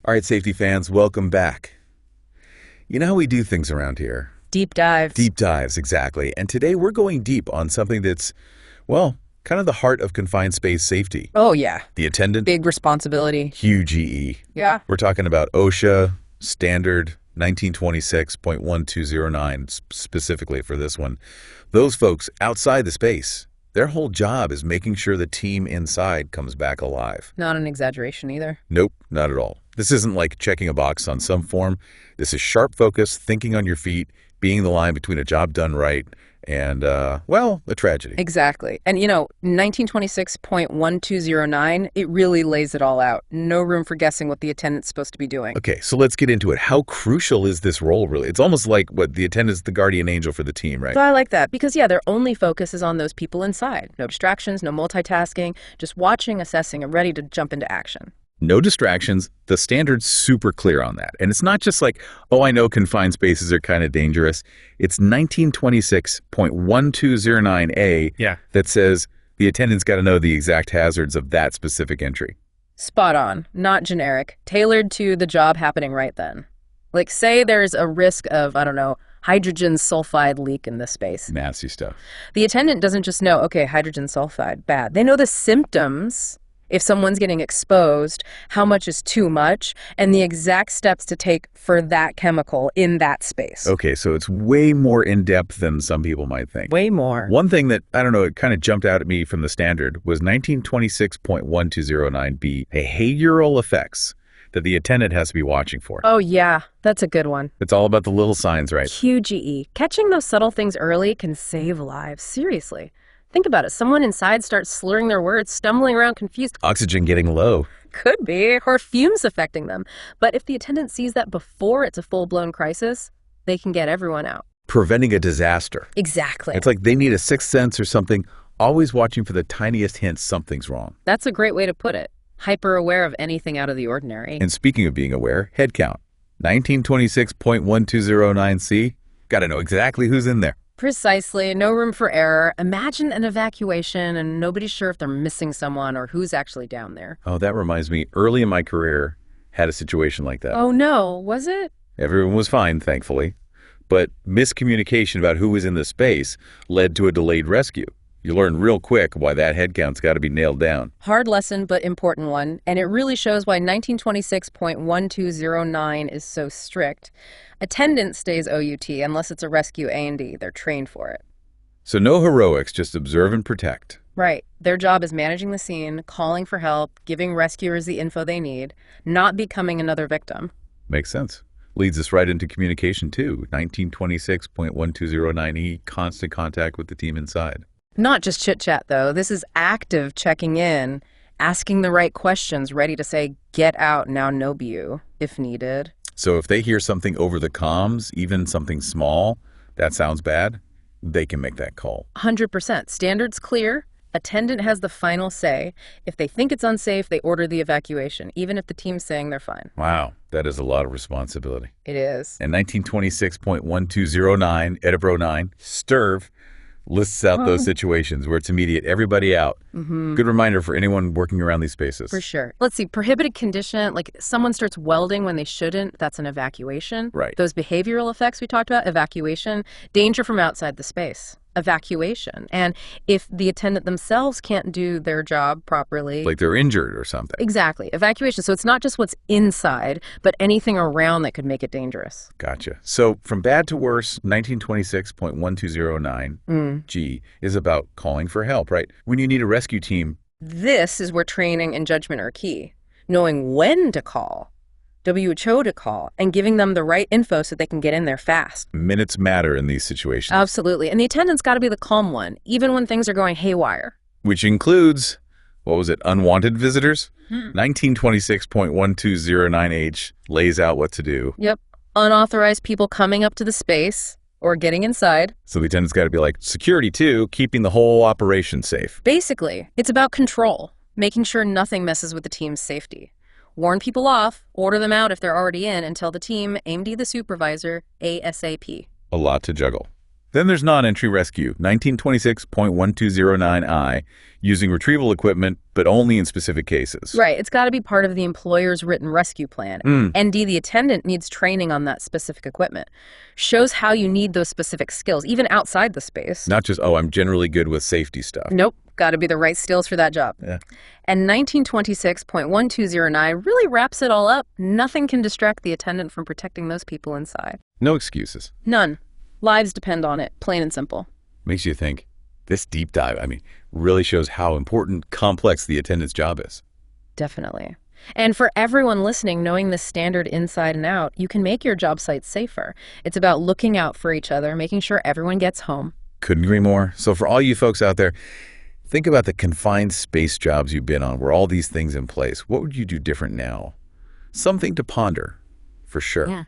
All right, safety fans, welcome back. You know how we do things around here? Deep dives. Deep dives, exactly. And today we're going deep on something that's, well, kind of the heart of confined space safety. Oh, yeah. The attendant. Big responsibility. Huge EE. Yeah. We're talking about OSHA standard 1926.1209 specifically for this one. Those folks outside the space, their whole job is making sure the team inside comes back alive. Not an exaggeration either. Nope, not at all. This isn't like checking a box on some form. This is sharp focus, thinking on your feet, being the line between a job done right and, well, a tragedy. Exactly. And, 1926.1209, it really lays it all out. No room for guessing what the attendant's supposed to be doing. Okay, so let's get into it. How crucial is this role, really? It's almost like what the attendant's the guardian angel for the team, right? So I like that because, their only focus is on those people inside. No distractions, no multitasking, just watching, assessing, and ready to jump into action. No distractions. The standard's super clear on that. And it's not just like, oh, I know confined spaces are kind of dangerous. It's 1926.1209A that says the attendant's got to know the exact hazards of that specific entry. Spot on, not generic, tailored to the job happening right then. Like, say there's a risk of, hydrogen sulfide leak in this space. Nasty stuff. The attendant doesn't just know, okay, hydrogen sulfide, bad. They know the symptoms. If someone's getting exposed, how much is too much, and the exact steps to take for that chemical in that space. Okay, so it's way more in-depth than some people might think. Way more. One thing that, it kind of jumped out at me from the standard was 1926.1209B, behavioral effects that the attendant has to be watching for. Oh, yeah, that's a good one. It's all about the little signs, right? Huge EE. Catching those subtle things early can save lives, seriously. Think about it. Someone inside starts slurring their words, stumbling around confused. Oxygen getting low. Could be, or fumes affecting them. But if the attendant sees that before it's a full-blown crisis, they can get everyone out. Preventing a disaster. Exactly. It's like they need a sixth sense or something, always watching for the tiniest hint something's wrong. That's a great way to put it. Hyper-aware of anything out of the ordinary. And speaking of being aware, head count. 1926.1209C. Got to know exactly who's in there. Precisely. No room for error. Imagine an evacuation and nobody's sure if they're missing someone or who's actually down there. Oh, that reminds me. Early in my career, had a situation like that. Oh, no. Was it? Everyone was fine, thankfully. But miscommunication about who was in the space led to a delayed rescue. You learn real quick why that head count's got to be nailed down. Hard lesson, but important one. And it really shows why 1926.1209 is so strict. Attendant stays OUT unless it's a rescue A&D. They're trained for it. So no heroics, just observe and protect. Right. Their job is managing the scene, calling for help, giving rescuers the info they need, not becoming another victim. Makes sense. Leads us right into communication, too. 1926.1209E, constant contact with the team inside. Not just chit-chat, though. This is active checking in, asking the right questions, ready to say, get out, now nobe you, if needed. So if they hear something over the comms, even something small, that sounds bad, they can make that call. 100%. Standards clear. Attendant has the final say. If they think it's unsafe, they order the evacuation, even if the team's saying they're fine. Wow, that is a lot of responsibility. It is. And 1926.1209, Edinburgh 9, STIRV, lists out those situations where it's immediate, everybody out. Good reminder for anyone working around these spaces. For sure. Let's see, prohibited condition, like someone starts welding when they shouldn't, that's an evacuation. Right. Those behavioral effects we talked about, evacuation. Danger from outside the space, evacuation. And if the attendant themselves can't do their job properly. Like they're injured or something. Exactly, evacuation. So it's not just what's inside, but anything around that could make it dangerous. Gotcha. So from bad to worse, 1926.1209 G is about calling for help, right? When you need a rescue team. This is where training and judgment are key. Knowing when to call, WHO to call, and giving them the right info so they can get in there fast. Minutes matter in these situations. Absolutely. And the attendant's got to be the calm one, even when things are going haywire. Which includes, unwanted visitors? 1926.1209H lays out what to do. Yep. Unauthorized people coming up to the space or getting inside. So the attendant's got to be like, security too, keeping the whole operation safe. Basically, it's about control, making sure nothing messes with the team's safety. Warn people off, order them out if they're already in, and tell the team, AMD the supervisor, ASAP. A lot to juggle. Then there's non-entry rescue, 1926.1209I, using retrieval equipment, but only in specific cases. Right, it's got to be part of the employer's written rescue plan. ND, the attendant, needs training on that specific equipment. Shows how you need those specific skills, even outside the space. Not just, oh, I'm generally good with safety stuff. Nope, got to be the right skills for that job. Yeah. And 1926.1209 really wraps it all up. Nothing can distract the attendant from protecting those people inside. No excuses. None. Lives depend on it, plain and simple. Makes you think. This deep dive, really shows how important, complex the attendant's job is. Definitely. And for everyone listening, knowing this standard inside and out, you can make your job site safer. It's about looking out for each other, making sure everyone gets home. Couldn't agree more. So for all you folks out there, think about the confined space jobs you've been on where all these things in place. What would you do different now? Something to ponder, for sure. Yeah.